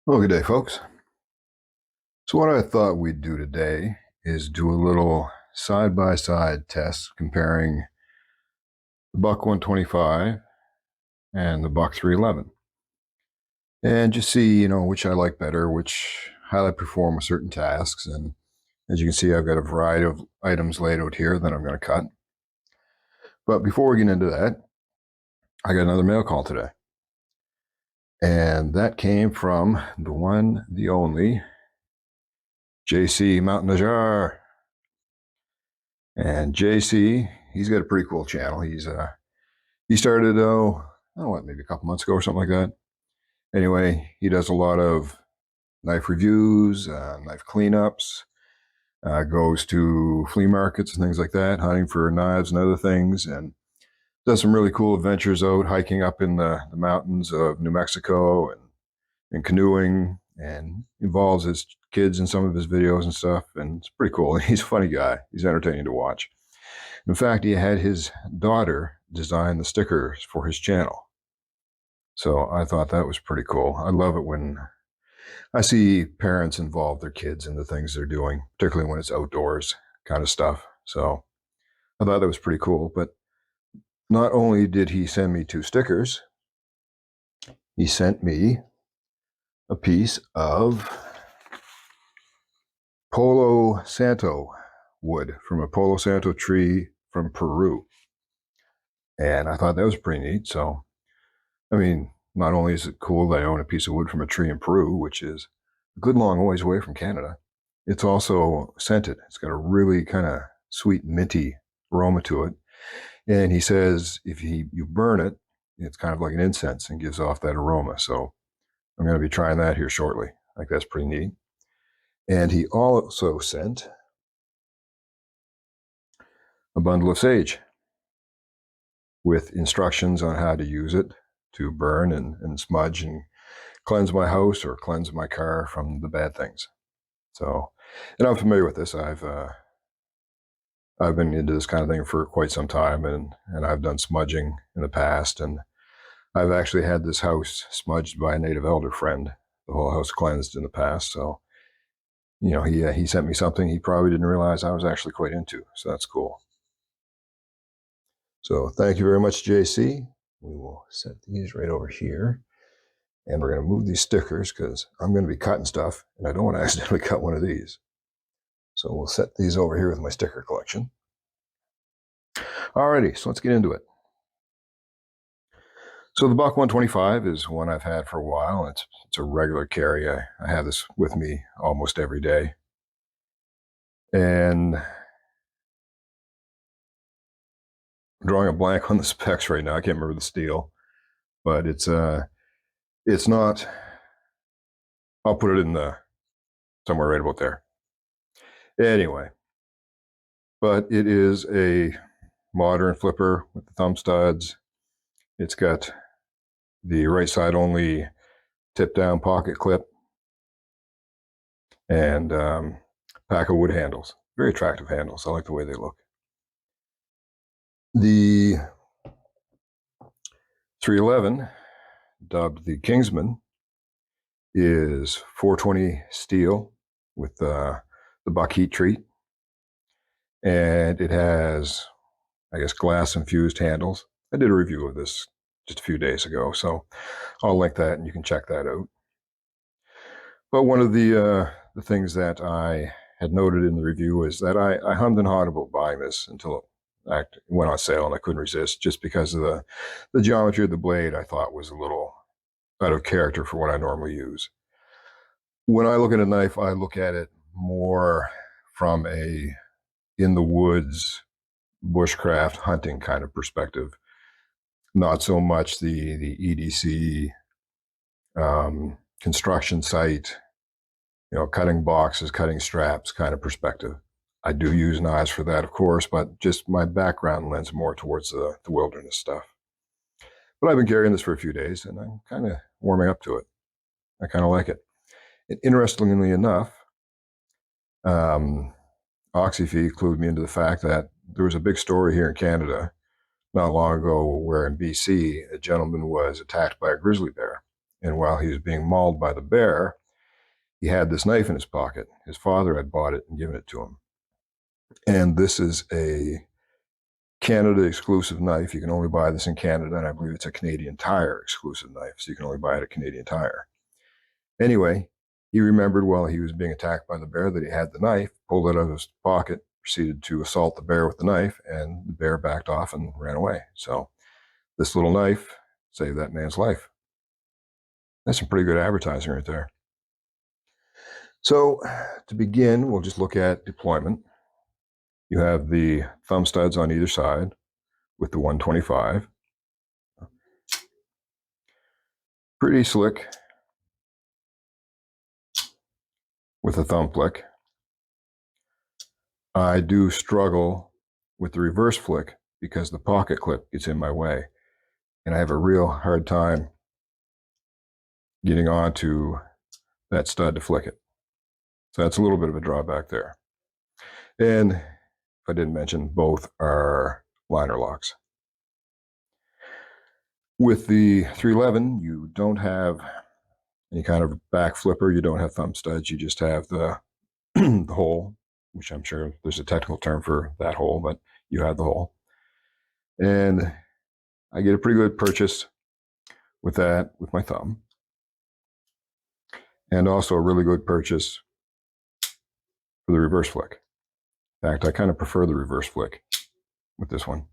Well, good day, folks. So what I thought we'd do today is do a little side-by-side test comparing the Buck 125 and the Buck 311. And just see, which I like better, how I perform with certain tasks. And as you can see, I've got a variety of items laid out here that I'm going to cut. But before we get into that, I got another mail call today. And that came from the one, the only, JC Mountain Najar. And JC, he's got a pretty cool channel. He started, I don't know what, maybe a couple months ago or something like that. Anyway, he does a lot of knife reviews, knife cleanups, goes to flea markets and things like that, hunting for knives and other things, and does some really cool adventures out, hiking up in the mountains of New Mexico and canoeing, and involves his kids in some of his videos and stuff, and it's pretty cool. He's a funny guy. He's entertaining to watch. In fact, he had his daughter design the stickers for his channel. So I thought that was pretty cool. I love it when I see parents involve their kids in the things they're doing, particularly when it's outdoors kind of stuff. So I thought that was pretty cool. But not only did he send me 2 stickers, he sent me a piece of Palo Santo wood from a Palo Santo tree from Peru. And I thought that was pretty neat. So, I mean, not only is it cool that I own a piece of wood from a tree in Peru, which is a good long ways away from Canada, it's also scented. It's got a really kind of sweet, minty aroma to it. And he says if you burn it, it's kind of like an incense and gives off that aroma. So I'm going to be trying that here shortly. I think that's pretty neat. And he also sent a bundle of sage with instructions on how to use it to burn and smudge and cleanse my house or cleanse my car from the bad things. So, and I'm familiar with this. I've been into this kind of thing for quite some time, and I've done smudging in the past, and I've actually had this house smudged by a native elder friend, the whole house cleansed in the past. So, he sent me something he probably didn't realize I was actually quite into. So that's cool. So thank you very much, JC. We will set these right over here. And we're going to move these stickers because I'm going to be cutting stuff, and I don't want to accidentally cut one of these. So we'll set these over here with my sticker collection. Alrighty, so let's get into it. So the Buck 125 is one I've had for a while. It's a regular carry. I have this with me almost every day. And I'm drawing a blank on the specs right now. I can't remember the steel, but it's not, I'll put it in somewhere right about there. Anyway, but it is a modern flipper with the thumb studs. It's got the right side only tip down pocket clip and pack of wood handles. Very attractive handles. I like the way they look. The 311, dubbed the Kingsman, is 420 steel with the buck heat treat. And it has, I guess, glass infused handles. I did a review of this just a few days ago, so I'll link that and you can check that out. But one of the things that I had noted in the review is that I hummed and hawed about buying this until it went on sale and I couldn't resist, just because of the geometry of the blade I thought was a little out of character for what I normally use. When I look at a knife, I look at it more from a in the woods, bushcraft hunting kind of perspective, not so much the EDC construction site, cutting boxes, cutting straps kind of perspective. I do use knives for that, of course, but just my background lends more towards the wilderness stuff. But I've been carrying this for a few days, and I'm kind of warming up to it. I kind of like it. And interestingly enough, Oxyfeed clued me into the fact that there was a big story here in Canada not long ago where in BC, a gentleman was attacked by a grizzly bear. And while he was being mauled by the bear, he had this knife in his pocket. His father had bought it and given it to him. And this is a Canada exclusive knife. You can only buy this in Canada, and I believe it's a Canadian Tire exclusive knife, so you can only buy it at Canadian Tire. Anyway, he remembered while he was being attacked by the bear that he had the knife, pulled it out of his pocket, proceeded to assault the bear with the knife, and the bear backed off and ran away. So this little knife saved that man's life. That's some pretty good advertising right there. So to begin, we'll just look at deployment. You have the thumb studs on either side with the 125. Pretty slick with a thumb flick. I do struggle with the reverse flick because the pocket clip gets in my way, and I have a real hard time getting onto that stud to flick it. So that's a little bit of a drawback there. And if I didn't mention, both are liner locks. With the 311, you don't have any kind of back flipper. You don't have thumb studs. You just have the, the hole, which I'm sure there's a technical term for that hole, but you have the hole. And I get a pretty good purchase with that with my thumb. And also a really good purchase for the reverse flick. In fact, I kind of prefer the reverse flick with this one.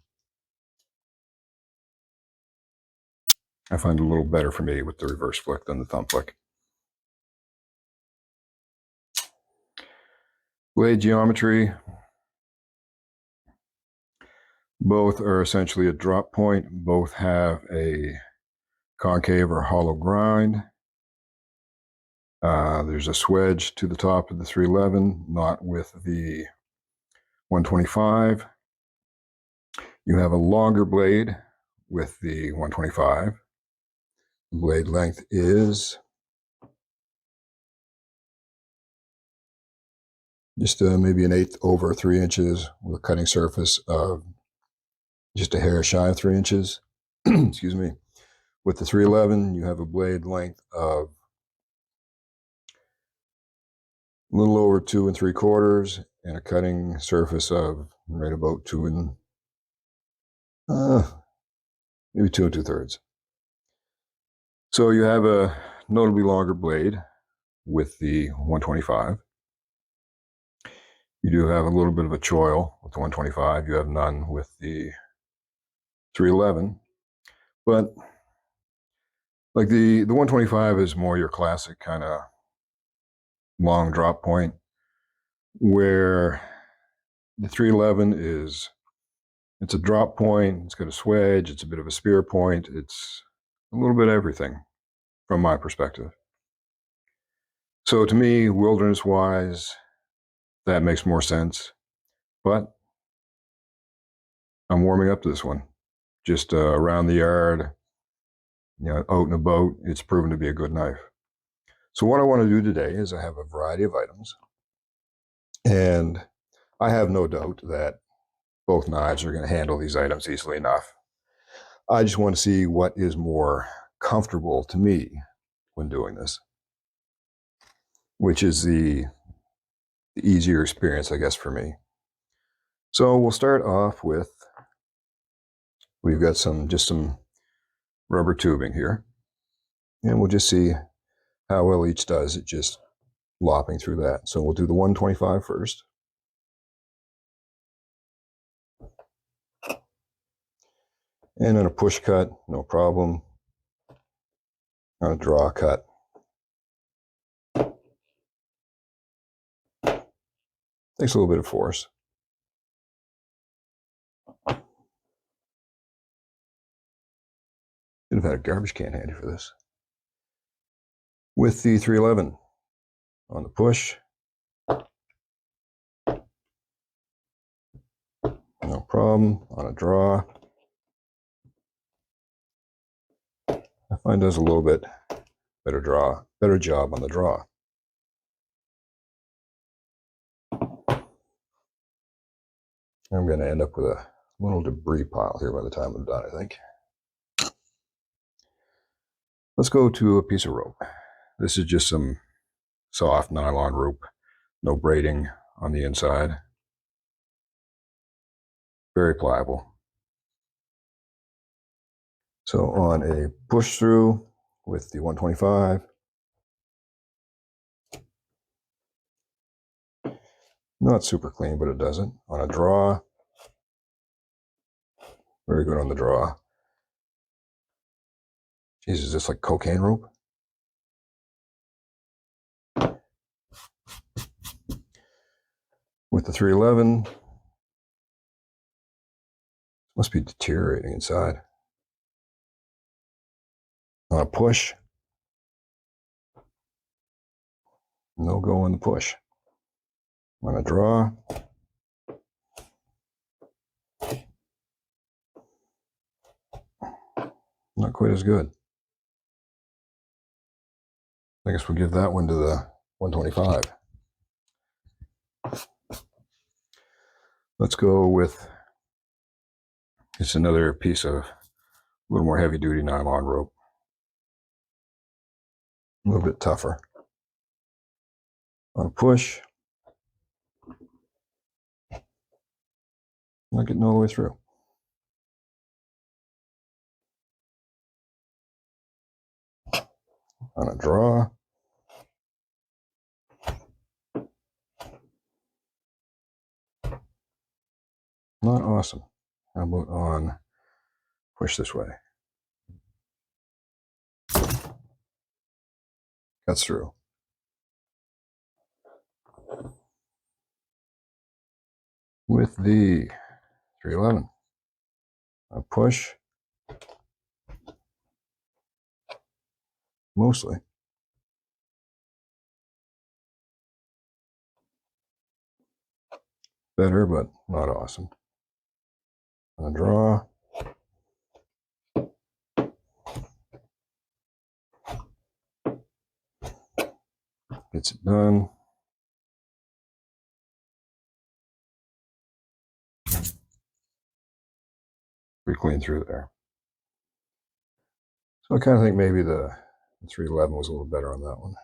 I find it a little better for me with the reverse flick than the thumb flick. Blade geometry. Both are essentially a drop point. Both have a concave or hollow grind. There's a swedge to the top of the 311, not with the 125. You have a longer blade with the 125. The blade length is just maybe an eighth over 3 inches with a cutting surface of just a hair shy of 3 inches. Excuse me. With the 311, you have a blade length of a little over 2 3/4 and a cutting surface of right about 2 maybe 2 2/3. So you have a notably longer blade with the 125. You do have a little bit of a choil with the 125. You have none with the 311. But like the 125 is more your classic kind of long drop point, where the 311 it's a drop point, it's got a swedge, it's a bit of a spear point, it's a little bit of everything from my perspective. So to me, wilderness wise, that makes more sense, but I'm warming up to this one. Just around the yard, out and about, it's proven to be a good knife. So what I want to do today is I have a variety of items, and I have no doubt that both knives are going to handle these items easily enough. I just want to see what is more comfortable to me when doing this, which is the easier experience, I guess, for me. So we'll start off with, we've got just some rubber tubing here, and we'll just see how well each does it just lopping through that. So we'll do the 125 first. And on a push cut, no problem. On a draw cut, takes a little bit of force. Should have had a garbage can handy for this. With the 311 on the push, no problem. On a draw, I find does a little bit better job on the draw. I'm going to end up with a little debris pile here by the time I'm done, I think. Let's go to a piece of rope. This is just some soft nylon rope, no braiding on the inside. Very pliable. So on a push through with the 125, not super clean, but it does it. On a draw, very good on the draw. Jeez, is this like cocaine rope? With the 311, must be deteriorating inside. On a push, no go on the push. On a draw, not quite as good. I guess we'll give that one to the 125. Let's go with, it's another piece of a little more heavy duty nylon rope. A little bit tougher. On a push, not getting all the way through. On a draw, not awesome. How about on push this way? Cuts through. With the 311, a push, mostly. Better, but not awesome. On a draw, gets it done. Pretty clean through there. So I kind of think maybe the 311 was a little better on that one.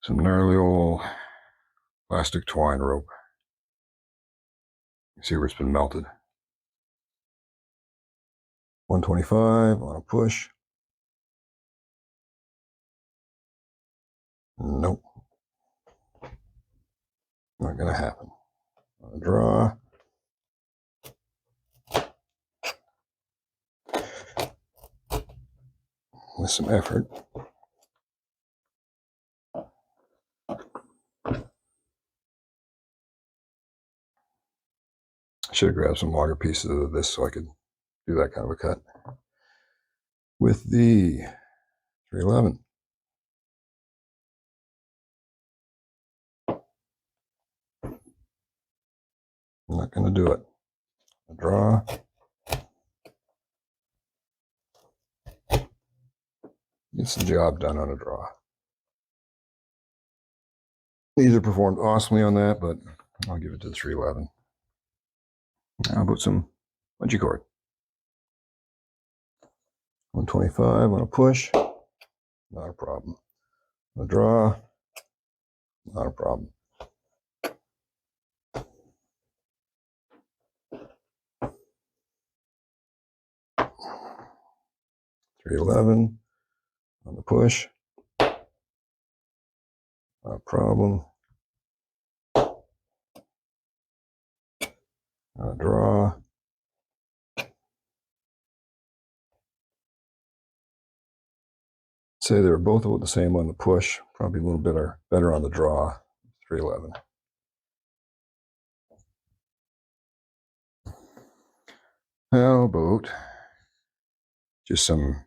Some gnarly old plastic twine rope. You see where it's been melted. 125 on a push. Nope. Not gonna happen. On a draw. With some effort. I should have grabbed some longer pieces of this so I could do that kind of a cut. With the 311. I'm not going to do it. A draw. Gets the job done on a draw. These are performed awesomely on that, but I'll give it to the 311. How about some bungee cord? 125 on a push, not a problem. On a draw, not a problem. 311 on the push, not a problem. On a draw, say they were both about the same on the push, probably a little bit better on the draw. 311. How about just some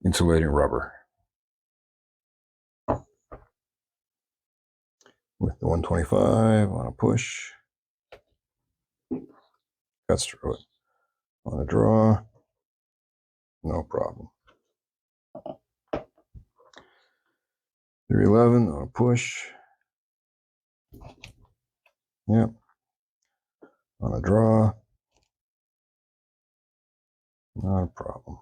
insulating rubber? With the 125 on a push, cuts through it. On a draw, no problem. 311 on a push, yep. On a draw, Not a problem.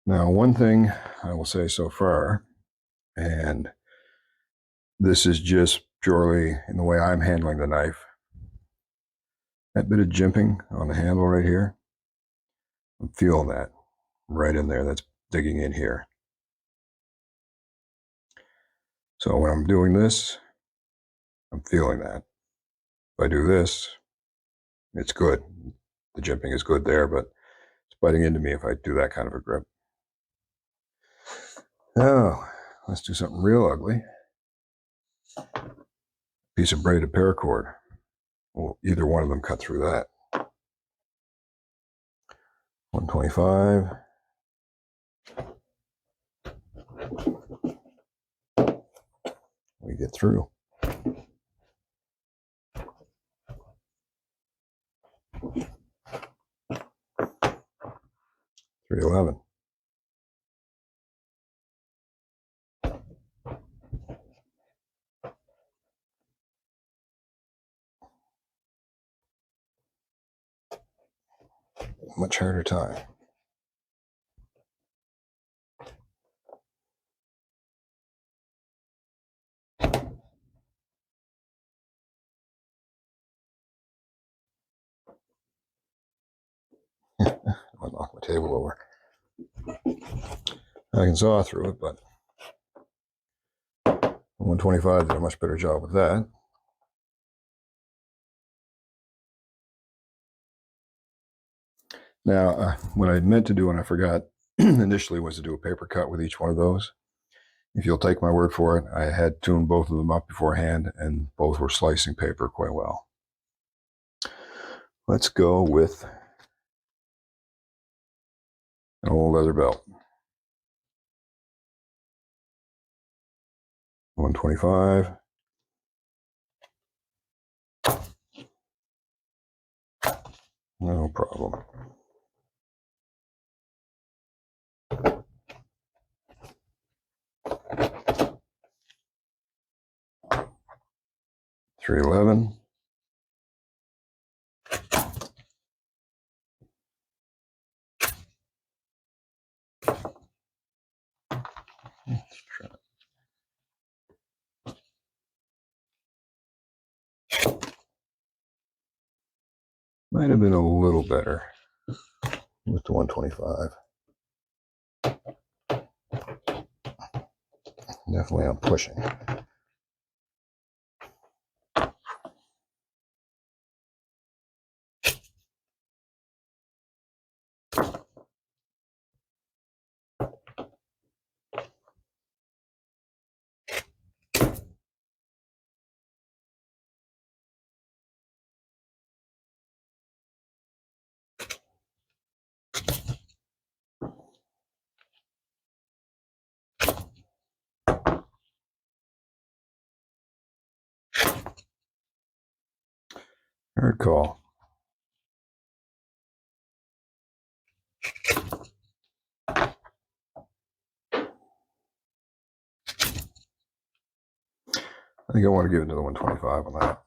Now, one thing I will say so far, and this is just purely in the way I'm handling the knife, that bit of jimping on the handle right here, I'm feeling that right in there. That's digging in here. So when I'm doing this, I'm feeling that. If I do this, it's good. The jimping is good there, but it's biting into me if I do that kind of a grip. Oh, let's do something real ugly. Piece of braided paracord. Well, either one of them cut through that. 125. We get through. 311. Much harder time. I'll knock my table over. I can saw through it, but 125 did a much better job with that. Now, what I meant to do, and I forgot initially, was to do a paper cut with each one of those. If you'll take my word for it, I had tuned both of them up beforehand, and both were slicing paper quite well. Let's go with an old leather belt. 125. No problem. $311. Let's try. Might have been a little better with the 125. Definitely I'm pushing. Hard call. I think I want to give it to the 125 on that.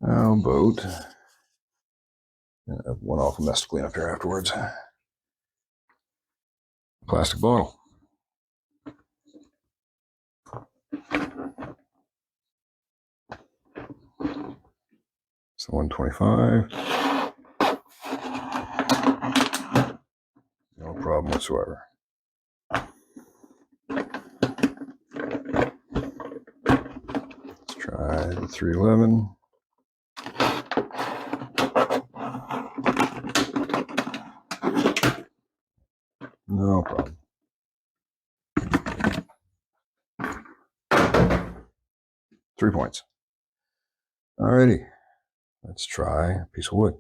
How about I have one awful mess to clean up here afterwards. Plastic bottle. So 125. No problem whatsoever. Let's try the 311. No problem. Three points. Alrighty. Let's try a piece of wood.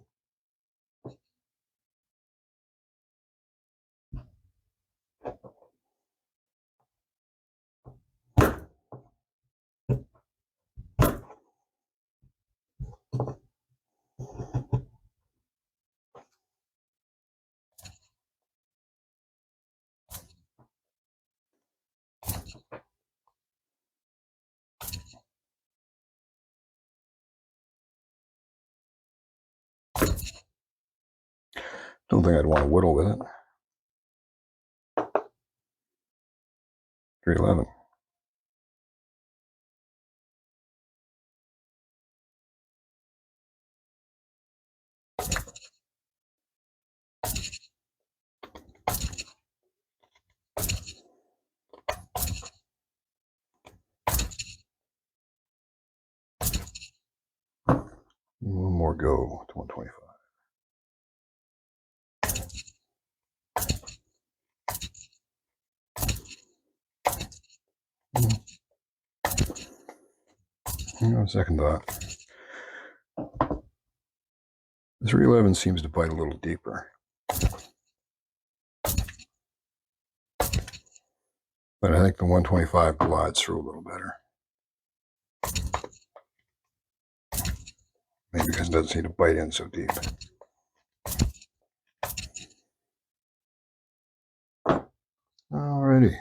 Don't think I'd want to whittle with it. 311. One more go to 125. Second thought. The 311 seems to bite a little deeper. But I think the 125 glides through a little better. Maybe because it doesn't seem to bite in so deep. Alrighty.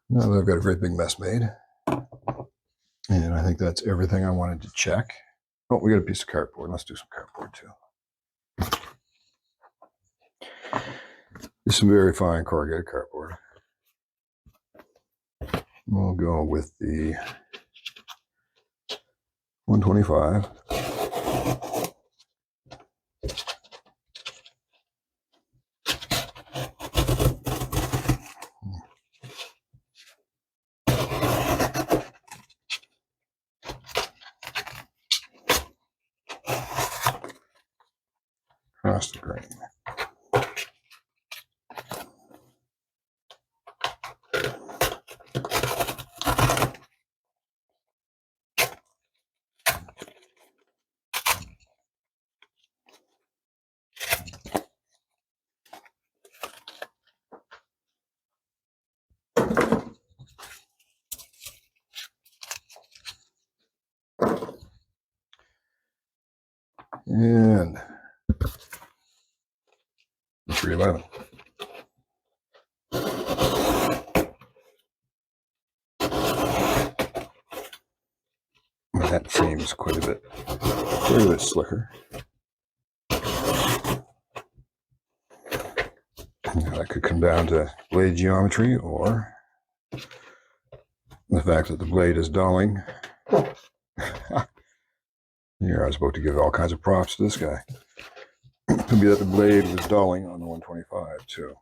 Now that I've got a great big mess made, and I think that's everything I wanted to check. Oh, we got a piece of cardboard. Let's do some cardboard too. This is some very fine corrugated cardboard. We'll go with the 125. Across the grain. And 311. That seems quite a bit slicker. Now that could come down to blade geometry or the fact that the blade is dulling. Here, I was about to give all kinds of props to this guy. It could be that the blade was dulling on the 125 too.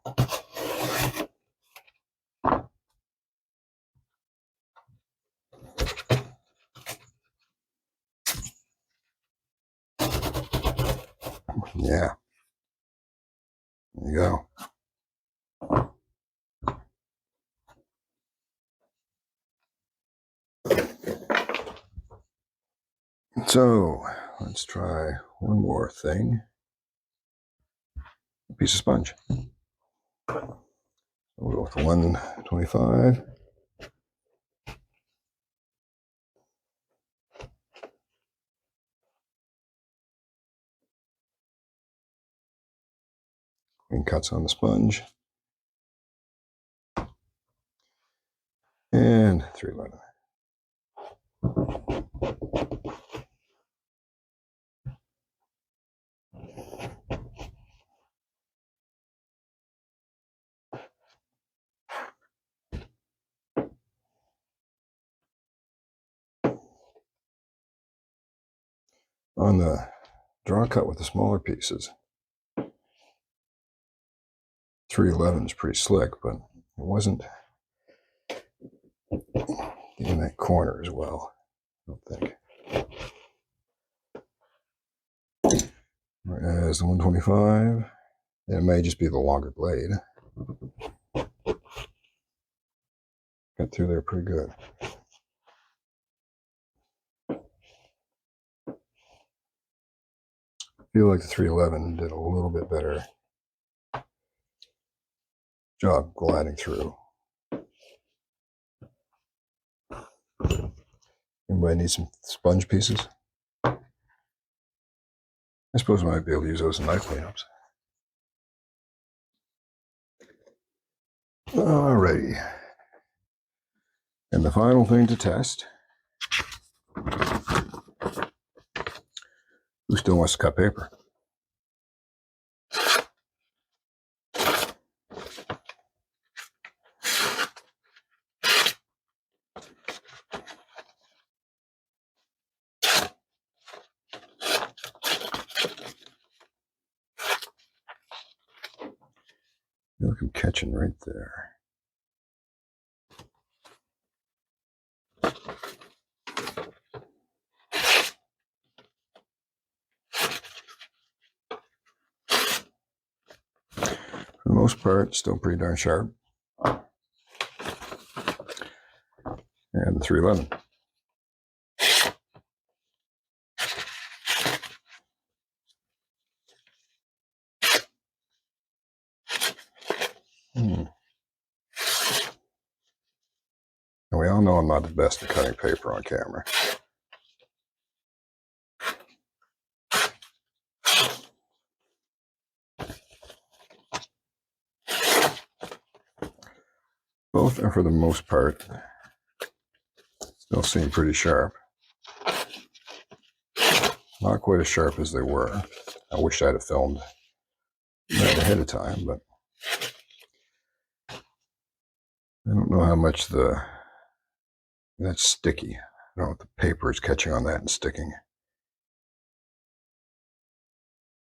Yeah. There you go. So let's try one more thing. A piece of sponge. We'll go with the 125. Clean cuts on the sponge. And 311. On the draw cut with the smaller pieces, 311 is pretty slick, but it wasn't in that corner as well, I don't think. Whereas the 125, it may just be the longer blade. Got through there pretty good. I feel like the 311 did a little bit better job gliding through. Anybody need some sponge pieces? I suppose I might be able to use those in knife cleanups. Alrighty. And the final thing to test. Who still wants to cut paper? Look, I'm catching right there. For the most part, still pretty darn sharp. And the 311. And we all know I'm not the best at cutting paper on camera. Both are, for the most part, still seem pretty sharp. Not quite as sharp as they were. I wish I'd have filmed that ahead of time, but I don't know how much that's sticky. I don't know if the paper is catching on that and sticking.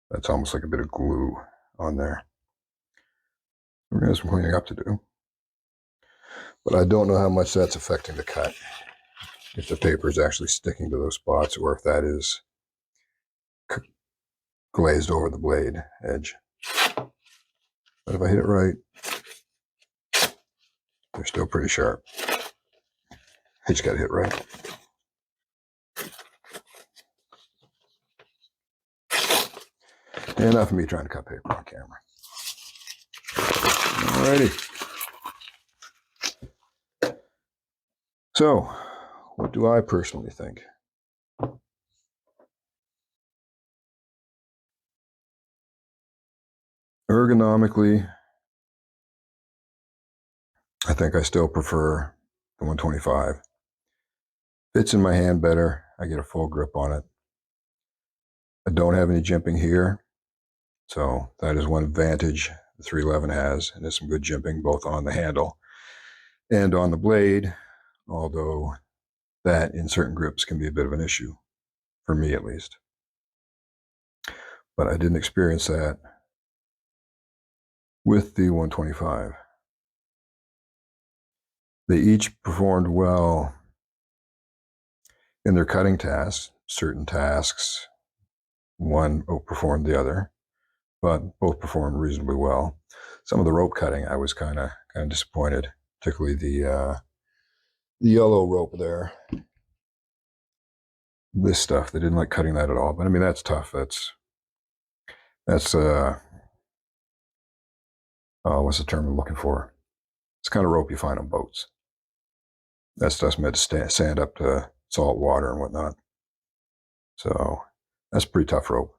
That's almost like a bit of glue on there. We're going to have some cleaning up to do. But I don't know how much that's affecting the cut. If the paper is actually sticking to those spots, or if that is glazed over the blade edge. But if I hit it right, they're still pretty sharp. I just got to hit right. And enough of me trying to cut paper on camera. Alrighty. So, what do I personally think? Ergonomically, I think I still prefer the 125. Fits in my hand better. I get a full grip on it. I don't have any jimping here, so that is one advantage the 311 has, and there's some good jimping both on the handle and on the blade, although that in certain grips can be a bit of an issue, for me at least. But I didn't experience that with the 125. They each performed well in their cutting tasks. Certain tasks, one outperformed the other, but both performed reasonably well. Some of the rope cutting, I was kind of disappointed, particularly the yellow rope there. This stuff, they didn't like cutting that at all. But I mean, that's tough. That's what's the term I'm looking for? It's kind of rope you find on boats. That stuff's meant to sand up to salt water and whatnot. So that's pretty tough rope.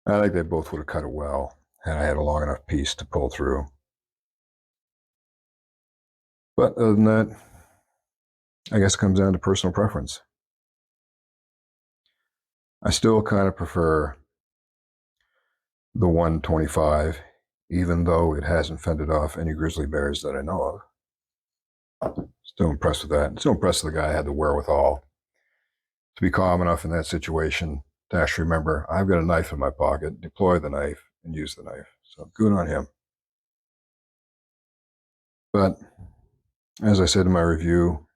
I think they both would have cut it well, and I had a long enough piece to pull through. But other than that, I guess it comes down to personal preference. I still kind of prefer the 125, even though it hasn't fended off any grizzly bears that I know of. Still impressed with that. Still impressed with the guy who had the wherewithal to be calm enough in that situation to actually remember, I've got a knife in my pocket, deploy the knife, and use the knife. So good on him. But as I said in my review,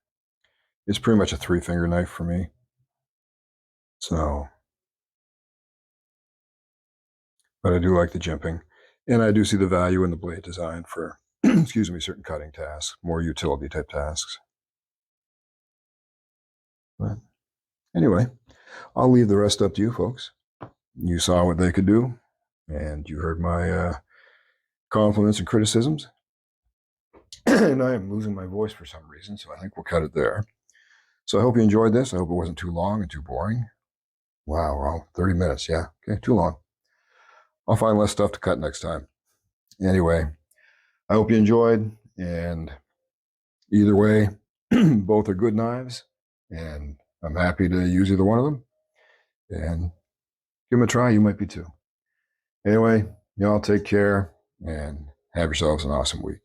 it's pretty much a 3-finger knife for me. So, but I do like the jimping, and I do see the value in the blade design for, excuse me, certain cutting tasks, more utility type tasks. But anyway, I'll leave the rest up to you folks. You saw what they could do, and you heard my compliments and criticisms. And I am losing my voice for some reason, so I think we'll cut it there. So I hope you enjoyed this. I hope it wasn't too long and too boring. Wow, well, 30 minutes, yeah. Okay, too long. I'll find less stuff to cut next time. Anyway, I hope you enjoyed, and either way, both are good knives, and I'm happy to use either one of them. And give them a try, you might be too. Anyway, y'all take care, and have yourselves an awesome week.